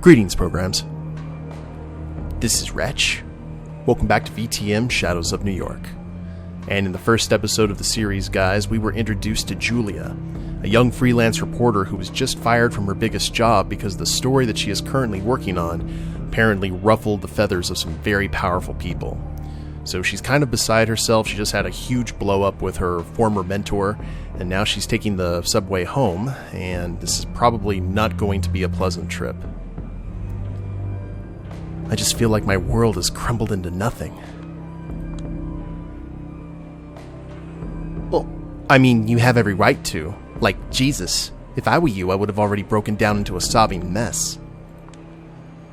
Greetings, programs. This is Wretch. Welcome back to VTM Shadows of New York. And in the first episode of the series, guys, we were introduced to Julia, a young freelance reporter who was just fired from her biggest job because the story that she is currently working on apparently ruffled the feathers of some very powerful people. So she's kind of beside herself. She just had a huge blow up with her former mentor, and now she's taking the subway home, and this is probably not going to be a pleasant trip. I just feel like my world has crumbled into nothing. Well, I mean, you have every right to. Like, Jesus, if I were you, I would have already broken down into a sobbing mess.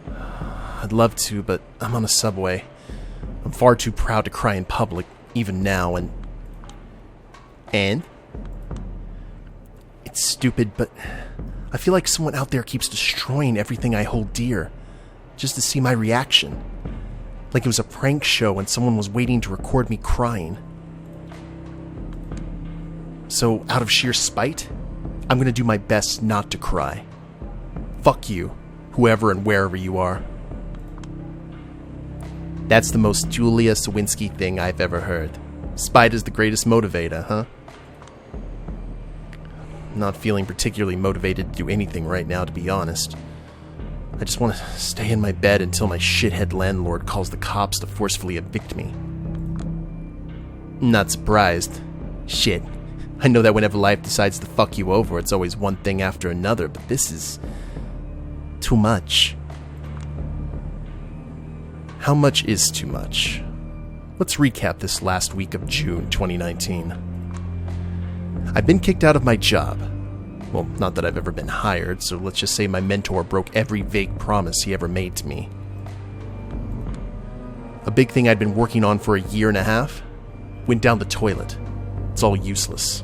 I'd love to, but I'm on a subway. I'm far too proud to cry in public, even now, and... It's stupid, but I feel like someone out there keeps destroying everything I hold dear, just to see my reaction. Like it was a prank show and someone was waiting to record me crying. So, out of sheer spite, I'm gonna do my best not to cry. Fuck you, whoever and wherever you are. That's the most Julia Sawinski thing I've ever heard. Spite is the greatest motivator, huh? Not feeling particularly motivated to do anything right now, to be honest. I just want to stay in my bed until my shithead landlord calls the cops to forcefully evict me. Not surprised. Shit. I know that whenever life decides to fuck you over, it's always one thing after another, but this is... too much. How much is too much? Let's recap this last week of June 2019. I've been kicked out of my job. Well, not that I've ever been hired, so let's just say my mentor broke every vague promise he ever made to me. A big thing I'd been working on for a year and a half went down the toilet. It's all useless.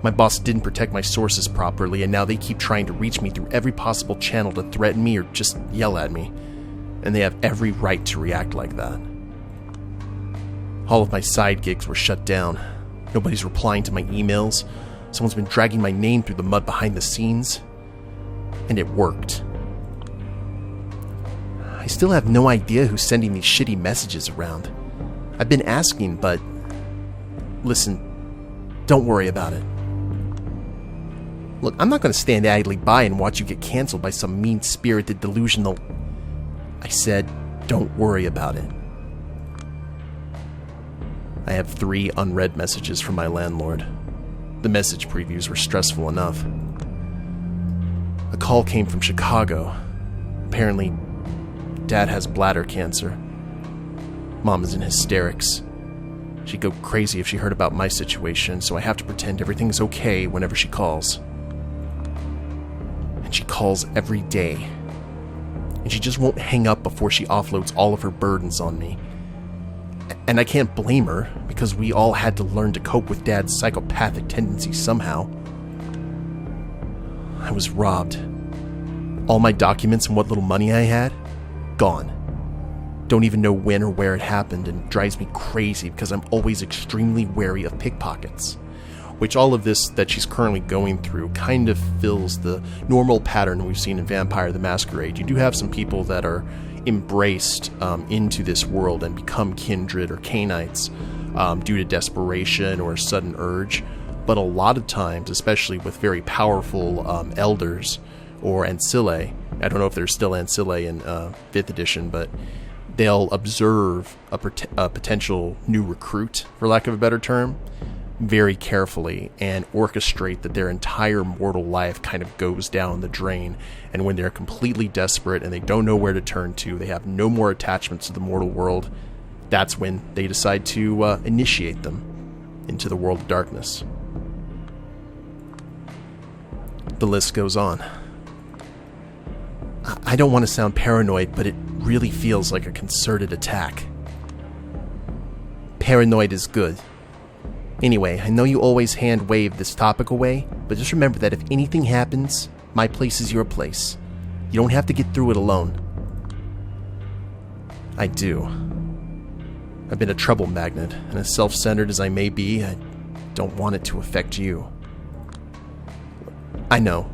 My boss didn't protect my sources properly, and now they keep trying to reach me through every possible channel to threaten me or just yell at me. And they have every right to react like that. All of my side gigs were shut down. Nobody's replying to my emails. Someone's been dragging my name through the mud behind the scenes. And it worked. I still have no idea who's sending these shitty messages around. I've been asking, but... Listen, don't worry about it. Look, I'm not going to stand idly by and watch you get canceled by some mean-spirited, delusional... I said, don't worry about it. I have 3 unread messages from my landlord. The message previews were stressful enough. A call came from Chicago. Apparently, Dad has bladder cancer. Mom is in hysterics. She'd go crazy if she heard about my situation, so I have to pretend everything is okay whenever she calls. And she calls every day. And she just won't hang up before she offloads all of her burdens on me. And I can't blame her, because we all had to learn to cope with Dad's psychopathic tendencies somehow. I was robbed. All my documents and what little money I had, gone. Don't even know when or where it happened, and drives me crazy because I'm always extremely wary of pickpockets. Which all of this that she's currently going through kind of fills the normal pattern we've seen in Vampire the Masquerade. You do have some people that are embraced into this world and become kindred or Canites due to desperation or a sudden urge. But a lot of times, especially with very powerful elders or ancillae, I don't know if there's still ancillae in 5th edition, but they'll observe a potential new recruit, for lack of a better term, very carefully and orchestrate that their entire mortal life kind of goes down the drain. And when they're completely desperate and they don't know where to turn to, they have no more attachments to the mortal world, that's when they decide to initiate them into the world of darkness. The list goes on. I don't want to sound paranoid, but it really feels like a concerted attack. Paranoid is good. Anyway, I know you always hand-wave this topic away, but just remember that if anything happens, my place is your place. You don't have to get through it alone. I do. I've been a trouble magnet, and as self-centered as I may be, I don't want it to affect you. I know.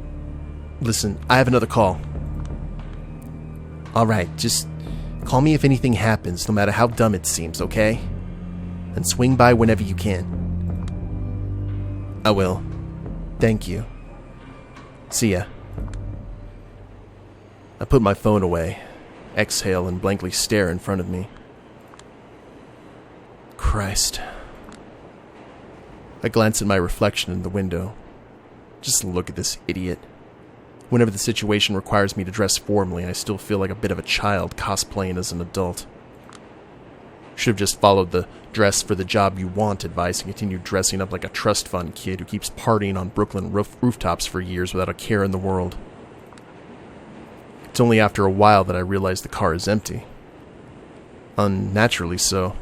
Listen, I have another call. Alright, just call me if anything happens, no matter how dumb it seems, okay? And swing by whenever you can. I will. Thank you. See ya. I put my phone away, exhale, and blankly stare in front of me. Christ. I glance at my reflection in the window. Just look at this idiot. Whenever the situation requires me to dress formally, I still feel like a bit of a child cosplaying as an adult. Should have just followed the dress for the job you want advice and continued dressing up like a trust fund kid who keeps partying on Brooklyn rooftops for years without a care in the world. It's only after a while that I realize the car is empty. Unnaturally so.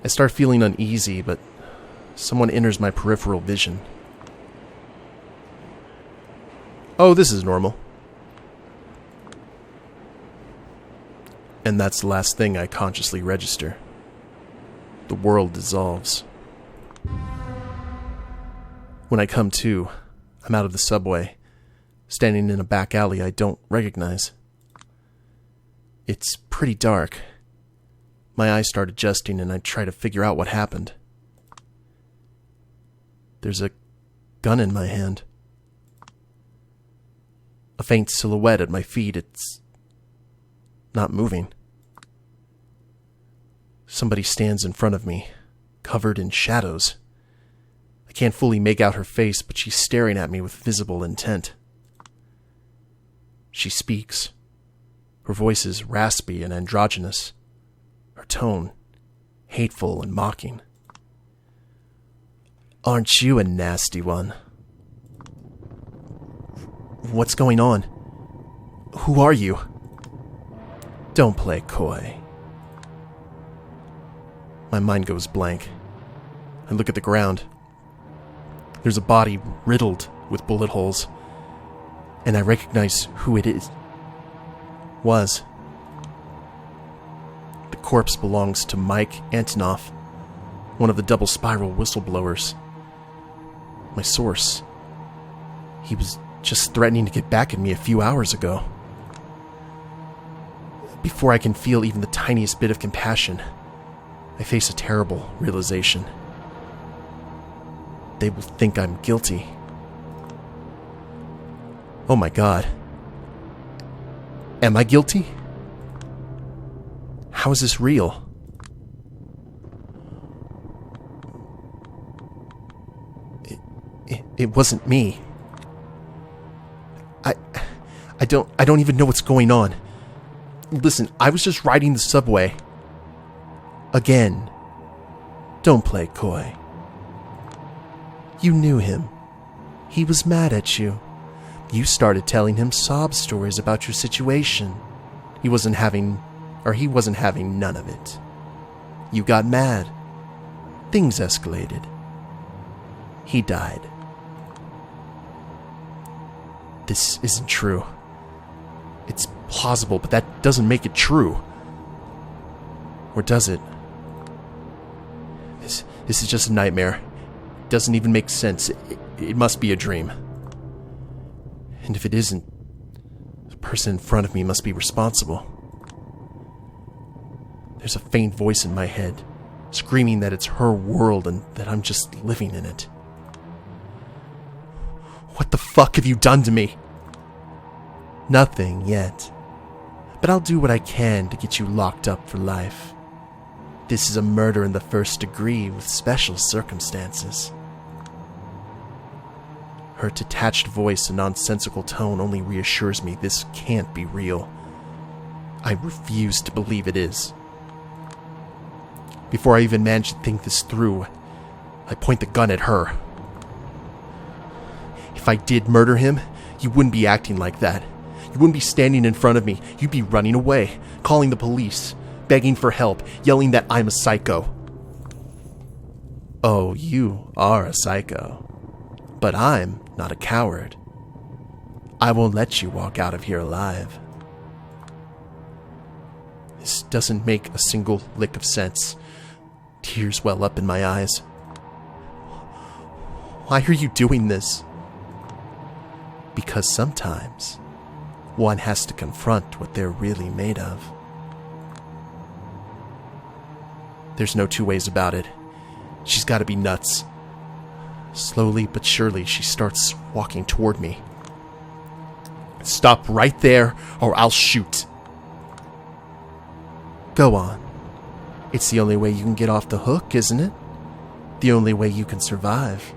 I start feeling uneasy, but someone enters my peripheral vision. Oh, this is normal. And that's the last thing I consciously register. The world dissolves. When I come to, I'm out of the subway, standing in a back alley I don't recognize. It's pretty dark. My eyes start adjusting and I try to figure out what happened. There's a gun in my hand. A faint silhouette at my feet. It's not moving. Somebody stands in front of me, covered in shadows. I can't fully make out her face, but she's staring at me with visible intent. She speaks. Her voice is raspy and androgynous. Her tone, hateful and mocking. Aren't you a nasty one? What's going on? Who are you? Don't play coy. My mind goes blank. I look at the ground. There's a body riddled with bullet holes, and I recognize who it is. Was. The corpse belongs to Mike Antonoff, one of the double spiral whistleblowers. My source. He was just threatening to get back at me a few hours ago. Before I can feel even the tiniest bit of compassion, I face a terrible realization. They will think I'm guilty. Oh my God. Am I guilty? How is this real? It wasn't me. I don't even know what's going on. Listen, I was just riding the subway. Again. Don't play coy. You knew him. He was mad at you. You started telling him sob stories about your situation. He wasn't having none of it. You got mad. Things escalated. He died. This isn't true. It's plausible, but that doesn't make it true. Or does it? This is just a nightmare. It doesn't even make sense. It must be a dream. And if it isn't, the person in front of me must be responsible. There's a faint voice in my head, screaming that it's her world and that I'm just living in it. What the fuck have you done to me? Nothing yet. But I'll do what I can to get you locked up for life. This is a murder in the first degree with special circumstances. Her detached voice and nonsensical tone only reassures me this can't be real. I refuse to believe it is. Before I even manage to think this through, I point the gun at her. If I did murder him, you wouldn't be acting like that. You wouldn't be standing in front of me. You'd be running away, calling the police, begging for help, yelling that I'm a psycho. Oh, you are a psycho. But I'm not a coward. I won't let you walk out of here alive. This doesn't make a single lick of sense. Tears well up in my eyes. Why are you doing this? Because sometimes one has to confront what they're really made of. There's no two ways about it. She's got to be nuts. Slowly but surely, she starts walking toward me. Stop right there, or I'll shoot. Go on. It's the only way you can get off the hook, isn't it? The only way you can survive.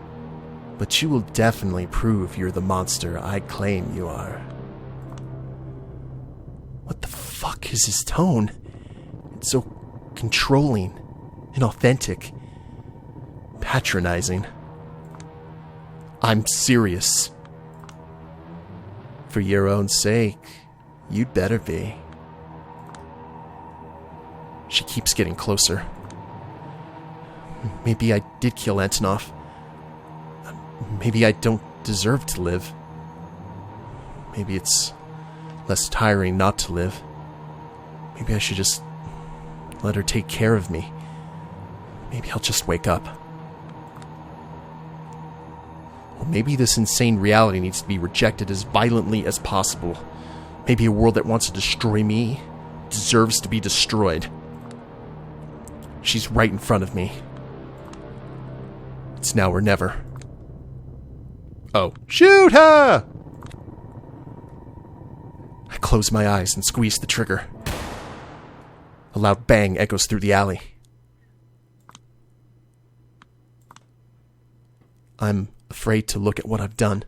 But you will definitely prove you're the monster I claim you are. What the fuck is his tone? It's so controlling, inauthentic, patronizing. I'm serious. For your own sake, you'd better be. She keeps getting closer. Maybe I did kill Antonov. Maybe I don't deserve to live. Maybe it's less tiring not to live. Maybe I should just let her take care of me. Maybe I'll just wake up. Or maybe this insane reality needs to be rejected as violently as possible. Maybe a world that wants to destroy me deserves to be destroyed. She's right in front of me. It's now or never. Oh, shoot her! I close my eyes and squeeze the trigger. A loud bang echoes through the alley. I'm afraid to look at what I've done.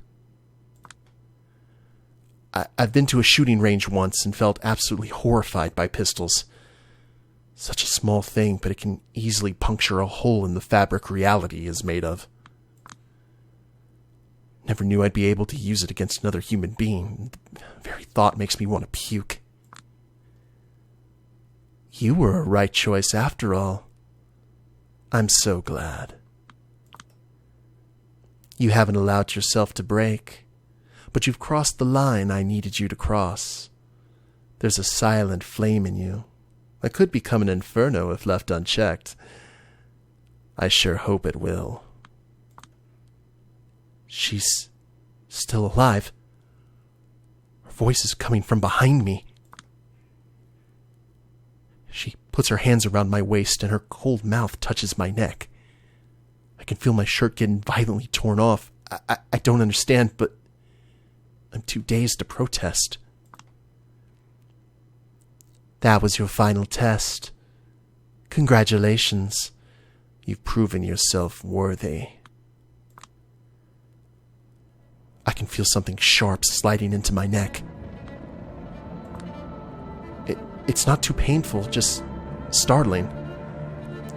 I've been to a shooting range once and felt absolutely horrified by pistols. Such a small thing, but it can easily puncture a hole in the fabric reality is made of. Never knew I'd be able to use it against another human being. The very thought makes me want to puke. You were a right choice after all. I'm so glad. You haven't allowed yourself to break, but you've crossed the line I needed you to cross. There's a silent flame in you that could become an inferno if left unchecked. I sure hope it will. She's still alive. Her voice is coming from behind me. She puts her hands around my waist and her cold mouth touches my neck. I can feel my shirt getting violently torn off. I don't understand, but I'm too dazed to protest. That was your final test. Congratulations. You've proven yourself worthy. I can feel something sharp sliding into my neck. It's not too painful, just startling.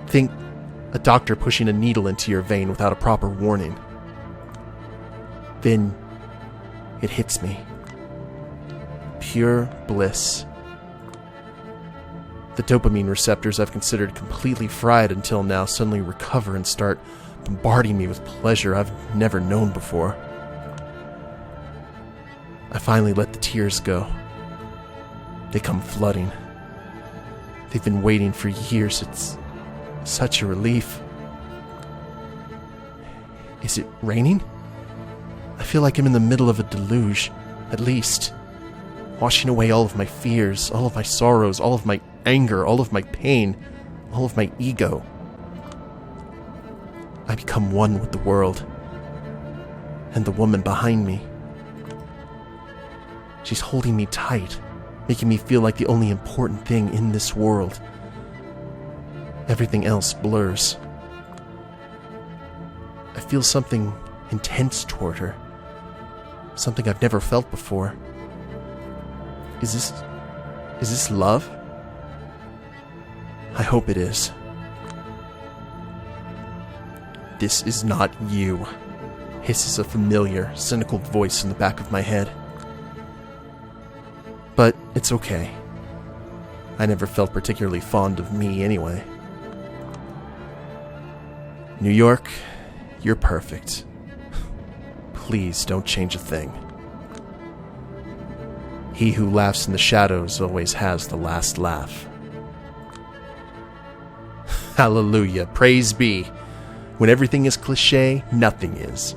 Think a doctor pushing a needle into your vein without a proper warning. Then it hits me. Pure bliss. The dopamine receptors I've considered completely fried until now suddenly recover and start bombarding me with pleasure I've never known before. I finally let the tears go. They come flooding. They've been waiting for years. It's such a relief. Is it raining? I feel like I'm in the middle of a deluge, at least. Washing away all of my fears, all of my sorrows, all of my anger, all of my pain, all of my ego. I become one with the world. And the woman behind me. She's holding me tight, making me feel like the only important thing in this world. Everything else blurs. I feel something intense toward her. Something I've never felt before. Is this love? I hope it is. This is not you, hisses a familiar, cynical voice in the back of my head. But it's okay. I never felt particularly fond of me anyway. New York, you're perfect. Please don't change a thing. He who laughs in the shadows always has the last laugh. Hallelujah, praise be. When everything is cliché, nothing is.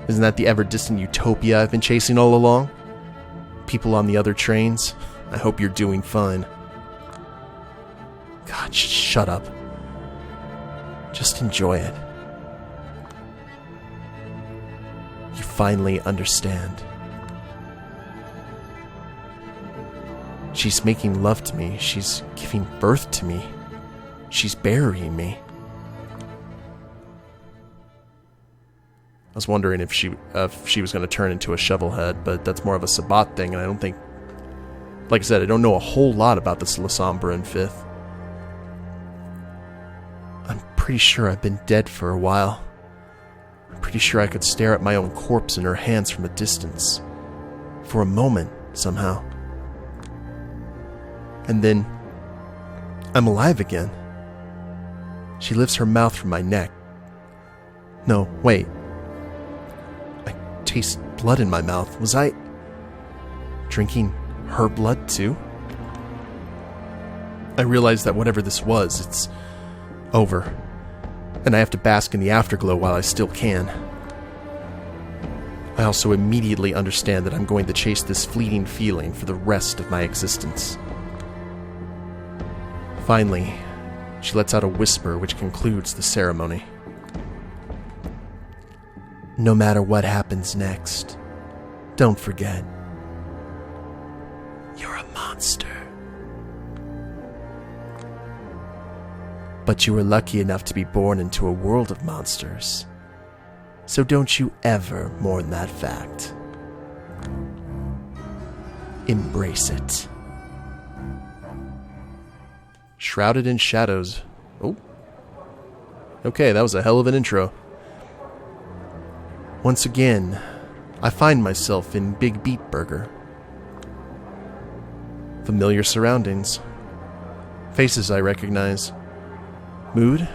Isn't that the ever-distant utopia I've been chasing all along? people on the other trains, I hope you're doing fine. God, shut up. Just enjoy it. You finally understand. She's making love to me. She's giving birth to me. She's burying me. I was wondering if she was going to turn into a shovelhead, but that's more of a Sabbat thing, and I don't think... Like I said, I don't know a whole lot about this Lasombra in 5th. I'm pretty sure I've been dead for a while. I'm pretty sure I could stare at my own corpse in her hands from a distance. For a moment, somehow. And then, I'm alive again. She lifts her mouth from my neck. No, wait. I taste blood in my mouth. Was I drinking her blood too? I realize that whatever this was, it's over. And I have to bask in the afterglow while I still can. I also immediately understand that I'm going to chase this fleeting feeling for the rest of my existence. Finally, she lets out a whisper which concludes the ceremony. No matter what happens next, don't forget, you're a monster. But you were lucky enough to be born into a world of monsters, so don't you ever mourn that fact. Embrace it. Shrouded in shadows. Oh. Okay, that was a hell of an intro. Once again, I find myself in Big Beat Burger. Familiar surroundings. Faces I recognize. Mood?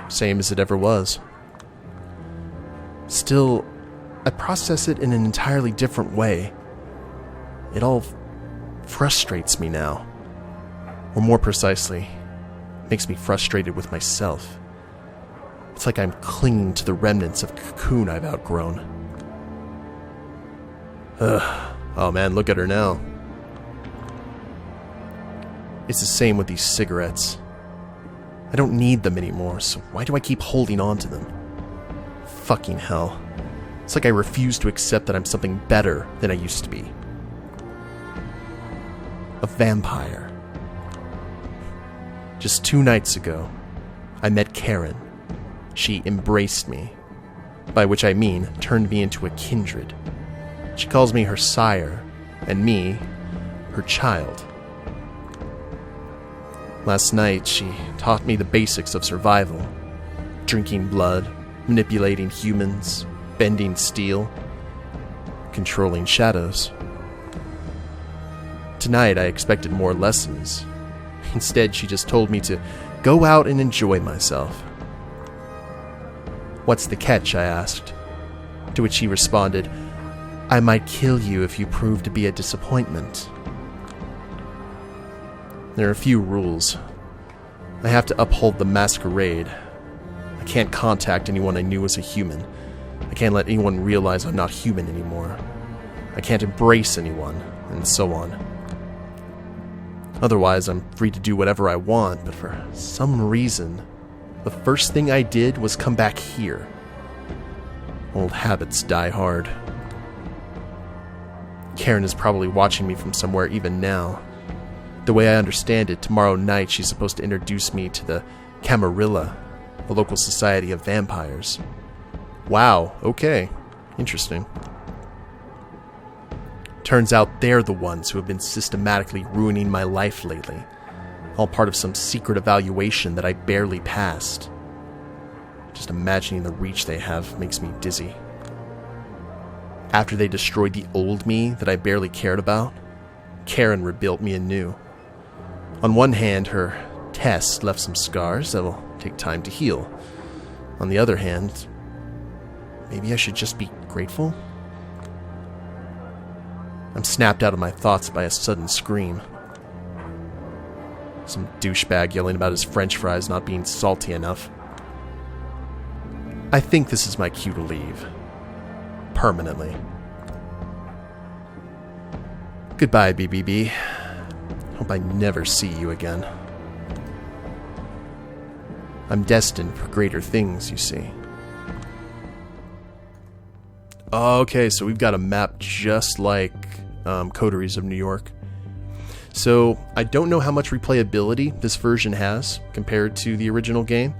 Same as it ever was. Still, I process it in an entirely different way. It all frustrates me now. Or more precisely, makes me frustrated with myself. It's like I'm clinging to the remnants of a cocoon I've outgrown. Ugh. Oh man, look at her now. It's the same with these cigarettes. I don't need them anymore, so why do I keep holding on to them? Fucking hell. It's like I refuse to accept that I'm something better than I used to be. A vampire. Just 2 nights ago, I met Caren. She embraced me, by which I mean turned me into a kindred. She calls me her sire, and me, her child. Last night, she taught me the basics of survival. Drinking blood, manipulating humans, bending steel, controlling shadows. Tonight, I expected more lessons. Instead, she just told me to go out and enjoy myself. What's the catch, I asked. To which she responded, I might kill you if you prove to be a disappointment. There are a few rules. I have to uphold the Masquerade. I can't contact anyone I knew as a human. I can't let anyone realize I'm not human anymore. I can't embrace anyone, and so on. Otherwise, I'm free to do whatever I want, but for some reason, the first thing I did was come back here. Old habits die hard. Caren is probably watching me from somewhere even now. The way I understand it, tomorrow night she's supposed to introduce me to the Camarilla, a local society of vampires. Wow, okay. Interesting. Turns out they're the ones who have been systematically ruining my life lately. All part of some secret evaluation that I barely passed. Just imagining the reach they have makes me dizzy. After they destroyed the old me that I barely cared about, Caren rebuilt me anew. On one hand, her test left some scars that will take time to heal. On the other hand, maybe I should just be grateful? I'm snapped out of my thoughts by a sudden scream. Some douchebag yelling about his french fries not being salty enough. I think this is my cue to leave. Permanently. Goodbye, BBB. Hope I never see you again. I'm destined for greater things, you see. Okay, so we've got a map just like Coteries of New York. So I don't know how much replayability this version has compared to the original game,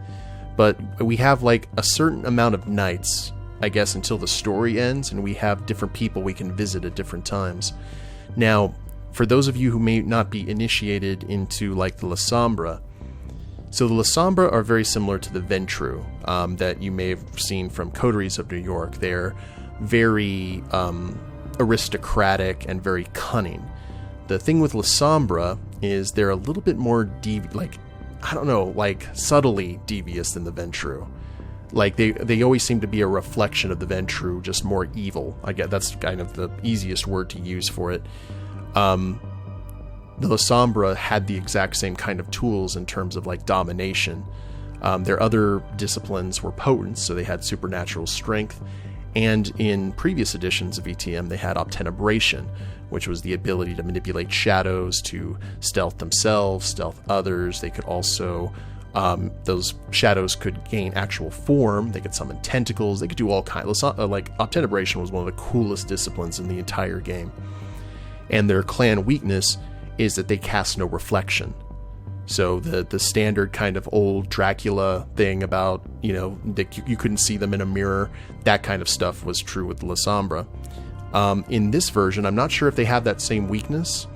but we have like a certain amount of nights, I guess, until the story ends, and we have different people we can visit at different times. Now, for those of you who may not be initiated into like the La Sombra, so the La Sombra are very similar to the Ventru that you may have seen from Coteries of New York. They're very aristocratic and very cunning. The thing with La Sombra is they're a little bit more subtly devious than the Ventru. Like they always seem to be a reflection of the Ventru, just more evil. I guess that's kind of the easiest word to use for it. The La Sombra had the exact same kind of tools in terms of like domination. Their other disciplines were potent, so they had supernatural strength. And in previous editions of ETM, they had obtenebration, which was the ability to manipulate shadows, to stealth themselves, stealth others. They could also, those shadows could gain actual form. They could summon tentacles. They could do all kinds. Like obtenebration was one of the coolest disciplines in the entire game. And their clan weakness is that they cast no reflection. So the standard kind of old Dracula thing about, that you couldn't see them in a mirror, that kind of stuff was true with La Sombra. In this version, I'm not sure if they have that same weakness,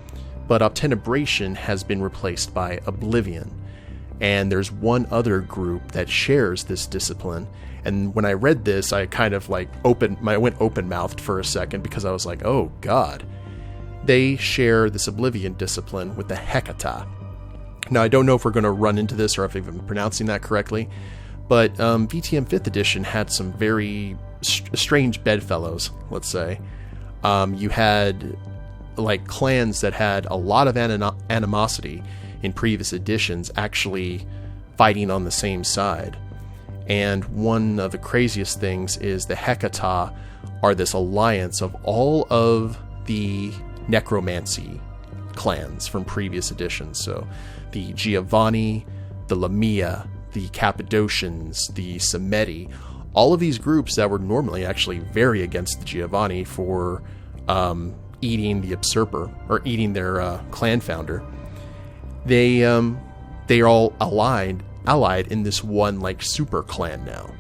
but obtenebration has been replaced by oblivion. And there's one other group that shares this discipline. And when I read this, I kind of I went open-mouthed for a second because I was like, oh god. They share this oblivion discipline with the Hecata. Now, I don't know if we're going to run into this or if I'm pronouncing that correctly, but VTM 5th edition had some very strange bedfellows, let's say. You had like clans that had a lot of animosity in previous editions actually fighting on the same side. And one of the craziest things is the Hecata are this alliance of all of the necromancy clans from previous editions. So the Giovanni, the Lamia, the Cappadocians, the Sameti, all of these groups that were normally actually very against the Giovanni for eating the usurper, or eating their clan founder, they are all allied in this one like super clan now.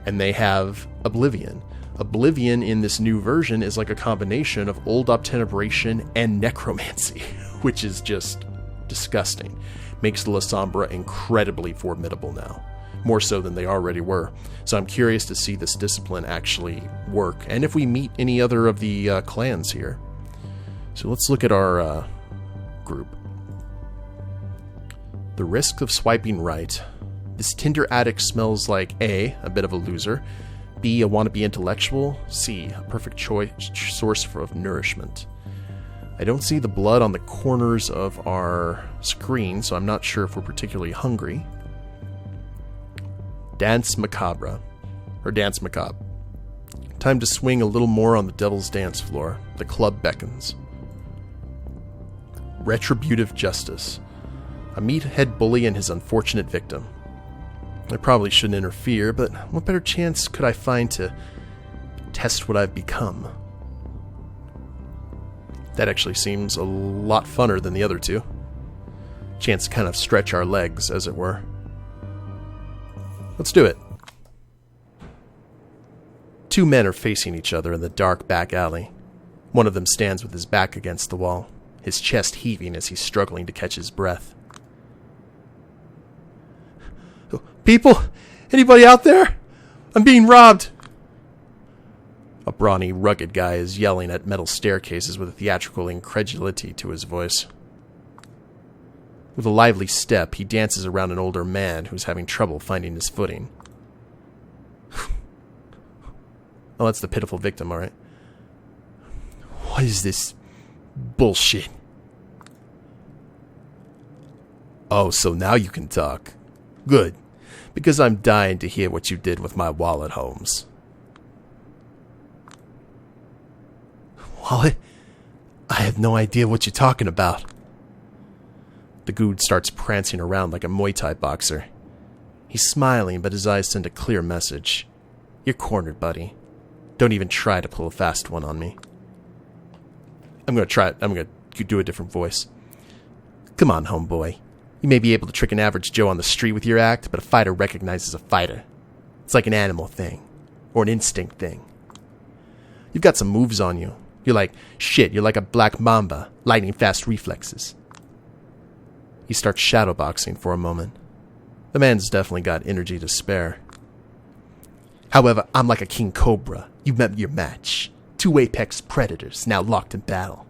And they have Oblivion. Oblivion in this new version is like a combination of old obtenebration and necromancy, which is just disgusting. Makes the La Sombra incredibly formidable now, more so than they already were. So I'm curious to see this discipline actually work, and if we meet any other of the clans here. So let's look at our group. The risk of swiping right. This Tinder addict smells like A, a bit of a loser, B, a wannabe intellectual, C, a perfect source of nourishment. I don't see the blood on the corners of our screen, so I'm not sure if we're particularly hungry. Dance macabre. Time to swing a little more on the devil's dance floor. The club beckons. Retributive justice. A meathead bully and his unfortunate victim. I probably shouldn't interfere, but what better chance could I find to test what I've become? That actually seems a lot funner than the other two. Chance to kind of stretch our legs, as it were. Let's do it. Two men are facing each other in the dark back alley. One of them stands with his back against the wall, his chest heaving as he's struggling to catch his breath. People? Anybody out there? I'm being robbed! A brawny, rugged guy is yelling at metal staircases with a theatrical incredulity to his voice. With a lively step, he dances around an older man who's having trouble finding his footing. Oh, that's the pitiful victim, alright. What is this bullshit? Oh, so now you can talk. Good, because I'm dying to hear what you did with my wallet, Holmes. Wallet? I have no idea what you're talking about. The goon starts prancing around like a Muay Thai boxer. He's smiling, but his eyes send a clear message. You're cornered, buddy. Don't even try to pull a fast one on me. I'm going to do a different voice. Come on, homeboy. You may be able to trick an average Joe on the street with your act, but a fighter recognizes a fighter. It's like an animal thing, or an instinct thing. You've got some moves on you. You're like a black mamba, lightning fast reflexes. He starts shadowboxing for a moment. The man's definitely got energy to spare. However, I'm like a king cobra. You met your match. 2 apex predators, now locked in battle.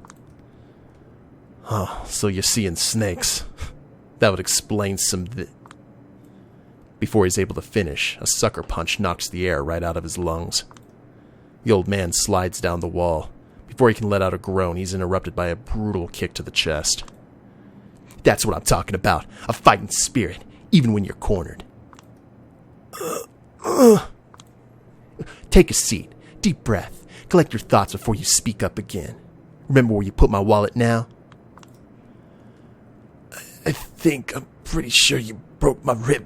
Oh, so you're seeing snakes. That would explain some Before he's able to finish, a sucker punch knocks the air right out of his lungs. The old man slides down the wall. Before he can let out a groan, he's interrupted by a brutal kick to the chest. That's what I'm talking about. A fighting spirit, even when you're cornered. Take a seat. Deep breath. Collect your thoughts before you speak up again. Remember where you put my wallet now? I'm pretty sure you broke my rib.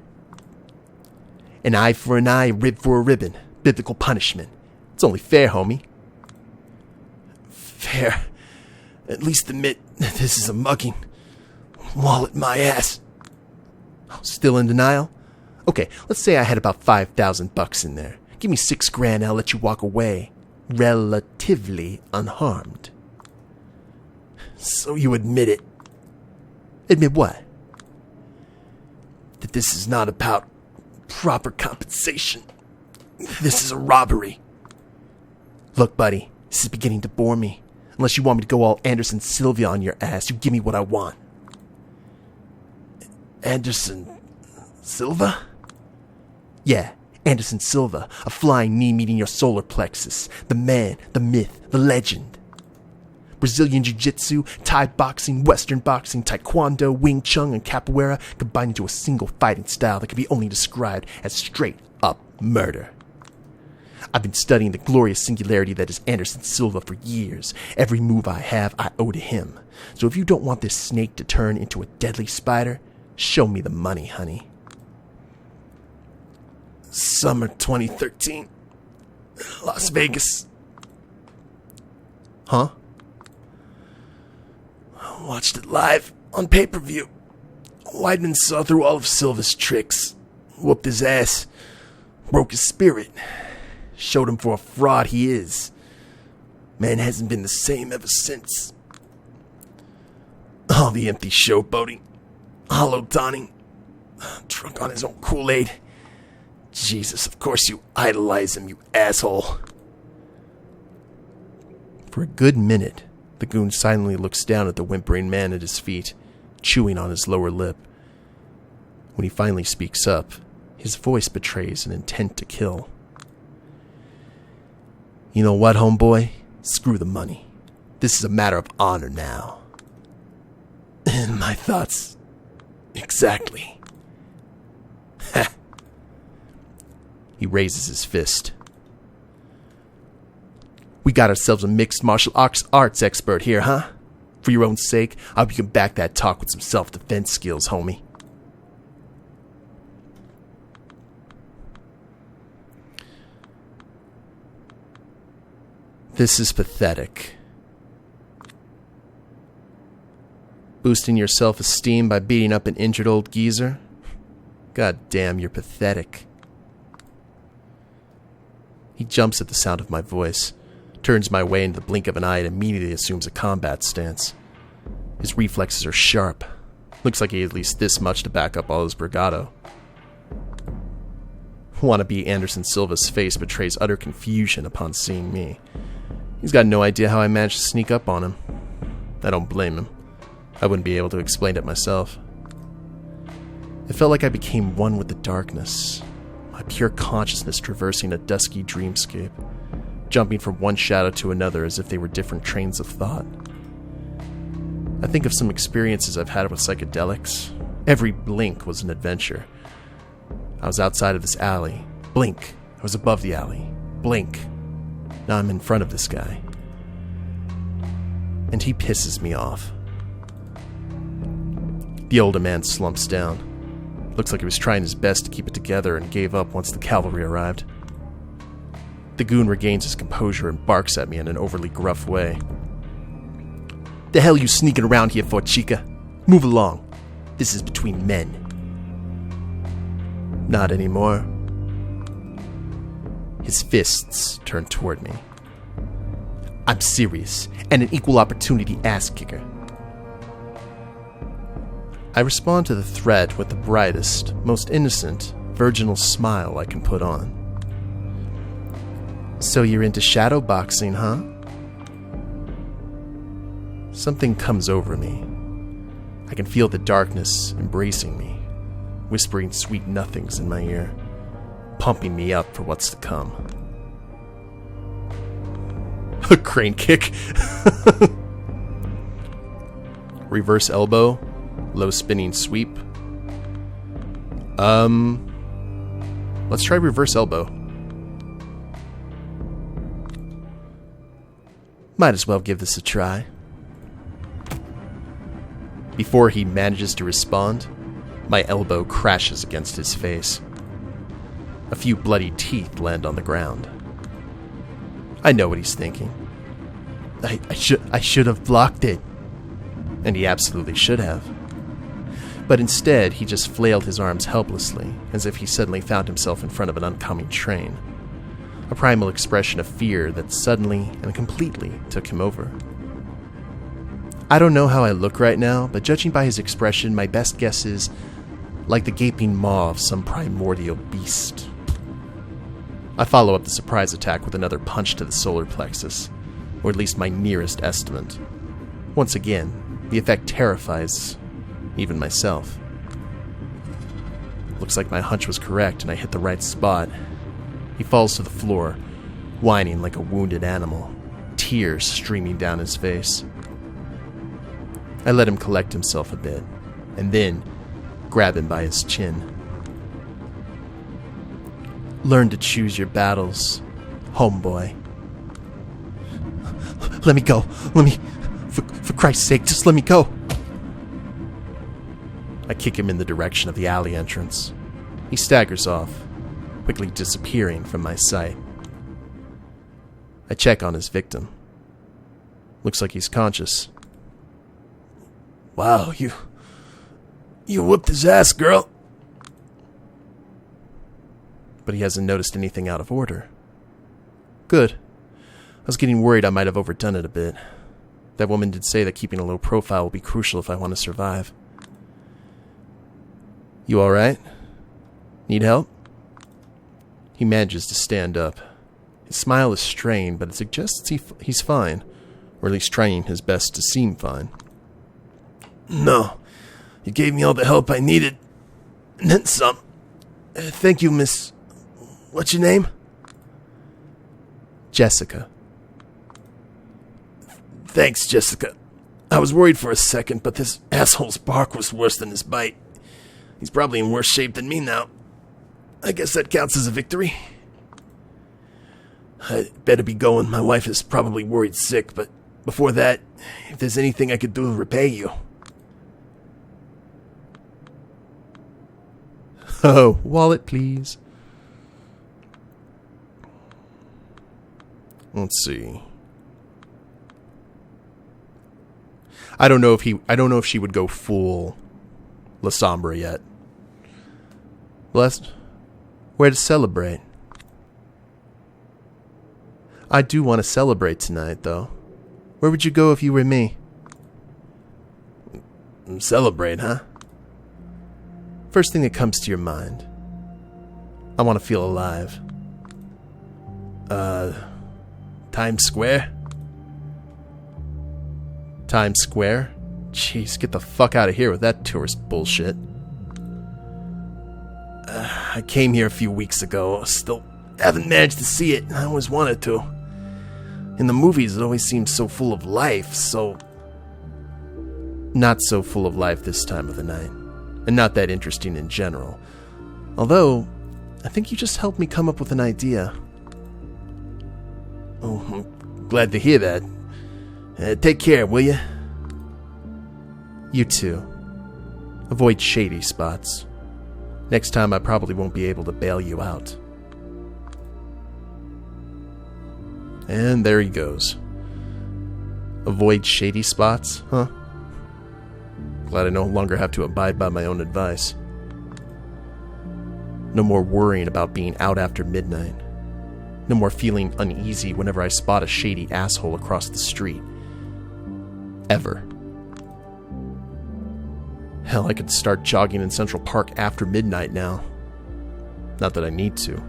An eye for an eye, a rib for a ribbon. Biblical punishment. It's only fair, homie. Fair. At least admit that this is a mugging. Wallet my ass. Still in denial? Okay, let's say I had about $5,000 in there. Give me $6,000 and I'll let you walk away. Relatively unharmed. So you admit it. Admit what? That this is not about proper compensation. This is a robbery. Look, buddy, this is beginning to bore me. Unless you want me to go all Anderson Silva on your ass, you give me what I want. Anderson Silva? Yeah, Anderson Silva, a flying knee meeting your solar plexus. The man, the myth, the legend. Brazilian Jiu-Jitsu, Thai boxing, Western boxing, Taekwondo, Wing Chun, and Capoeira combined into a single fighting style that can be only described as straight-up murder. I've been studying the glorious singularity that is Anderson Silva for years. Every move I have, I owe to him. So if you don't want this snake to turn into a deadly spider, show me the money, honey. Summer 2013. Las Vegas. Huh? I watched it live on pay-per-view. Weidman saw through all of Silva's tricks. Whooped his ass. Broke his spirit. Showed him for a fraud he is. Man hasn't been the same ever since. All the empty showboating. Hollow donning. Drunk on his own Kool-Aid. Jesus, of course you idolize him, you asshole. For a good minute, the goon silently looks down at the whimpering man at his feet, chewing on his lower lip. When he finally speaks up, his voice betrays an intent to kill. You know what, homeboy? Screw the money. This is a matter of honor now. And my thoughts. Exactly. Ha! He raises his fist. We got ourselves a mixed martial arts expert here, huh? For your own sake, I hope you can back that talk with some self-defense skills, homie. This is pathetic. Boosting your self-esteem by beating up an injured old geezer? God damn, you're pathetic. He jumps at the sound of my voice, turns my way in the blink of an eye, and immediately assumes a combat stance. His reflexes are sharp. Looks like he had at least this much to back up all his bravado. Wannabe Anderson Silva's face betrays utter confusion upon seeing me. He's got no idea how I managed to sneak up on him. I don't blame him. I wouldn't be able to explain it myself. It felt like I became one with the darkness, my pure consciousness traversing a dusky dreamscape, jumping from one shadow to another as if they were different trains of thought. I think of some experiences I've had with psychedelics. Every blink was an adventure. I was outside of this alley. Blink. I was above the alley. Blink. Now I'm in front of this guy. and he pisses me off. The older man slumps down. Looks like he was trying his best to keep it together and gave up once the cavalry arrived. The goon regains his composure and barks at me in an overly gruff way. "The hell you sneaking around here for, chica? Move along. This is between men." "Not anymore." His fists turn toward me. "I'm serious, and an equal opportunity ass kicker." I respond to the threat with the brightest, most innocent, virginal smile I can put on. "So you're into shadow boxing, huh?" Something comes over me. I can feel the darkness embracing me, whispering sweet nothings in my ear, pumping me up for what's to come. A crane kick. Reverse elbow. Low spinning sweep. Let's try reverse elbow. Might as well give this a try. Before he manages to respond, my elbow crashes against his face. A few bloody teeth land on the ground. I know what he's thinking. I should have blocked it. And he absolutely should have. But instead, he just flailed his arms helplessly, as if he suddenly found himself in front of an oncoming train. A primal expression of fear that suddenly and completely took him over. I don't know how I look right now, but judging by his expression, my best guess is like the gaping maw of some primordial beast. I follow up the surprise attack with another punch to the solar plexus, or at least my nearest estimate. Once again, the effect terrifies even myself. Looks like my hunch was correct and I hit the right spot. He falls to the floor, whining like a wounded animal, tears streaming down his face. I let him collect himself a bit, and then grab him by his chin. Learn to choose your battles, homeboy. Let me go. For Christ's sake, just let me go. I kick him in the direction of the alley entrance. He staggers off, quickly disappearing from my sight. I check on his victim. Looks like he's conscious. Wow, you whooped his ass, girl. But he hasn't noticed anything out of order. Good. I was getting worried I might have overdone it a bit. That woman did say that keeping a low profile will be crucial if I want to survive. You alright? Need help? He manages to stand up. His smile is strained, but it suggests he's fine, or at least trying his best to seem fine. No, you gave me all the help I needed, and then some. Thank you, Miss... What's your name? Jessica. Thanks, Jessica. I was worried for a second, but this asshole's bark was worse than his bite. He's probably in worse shape than me now. I guess that counts as a victory. I'd better be going. My wife is probably worried sick, but before that, if there's anything I could do to repay you. Oh, wallet, please. Let's see. I don't know if she would go full La Sombra yet. Blessed. Where to celebrate? I do want to celebrate tonight, though. Where would you go if you were me? Celebrate, huh? First thing that comes to your mind. I want to feel alive. Times Square? Times Square? Jeez, get the fuck out of here with that tourist bullshit. I came here a few weeks ago. Still haven't managed to see it. I always wanted to. In the movies, it always seems so full of life, so... Not so full of life this time of the night. And not that interesting in general. Although, I think you just helped me come up with an idea. Oh, I'm glad to hear that. Take care, will you? You too. Avoid shady spots. Next time I probably won't be able to bail you out. And there he goes. Avoid shady spots, huh? Glad I no longer have to abide by my own advice. No more worrying about being out after midnight. No more feeling uneasy whenever I spot a shady asshole across the street. Ever. Hell, I could start jogging in Central Park after midnight now. Not that I need to.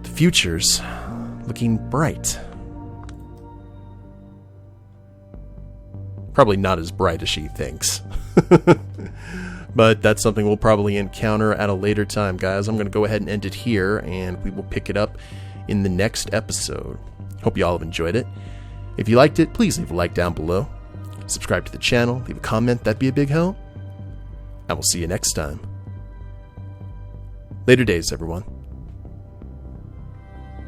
The future's looking bright. Probably not as bright as she thinks. But that's something we'll probably encounter at a later time, guys. I'm going to go ahead and end it here, and we will pick it up in the next episode. Hope you all have enjoyed it. If you liked it, please leave a like down below. Subscribe to the channel, leave a comment, that'd be a big help. And we'll see you next time. Later days, everyone.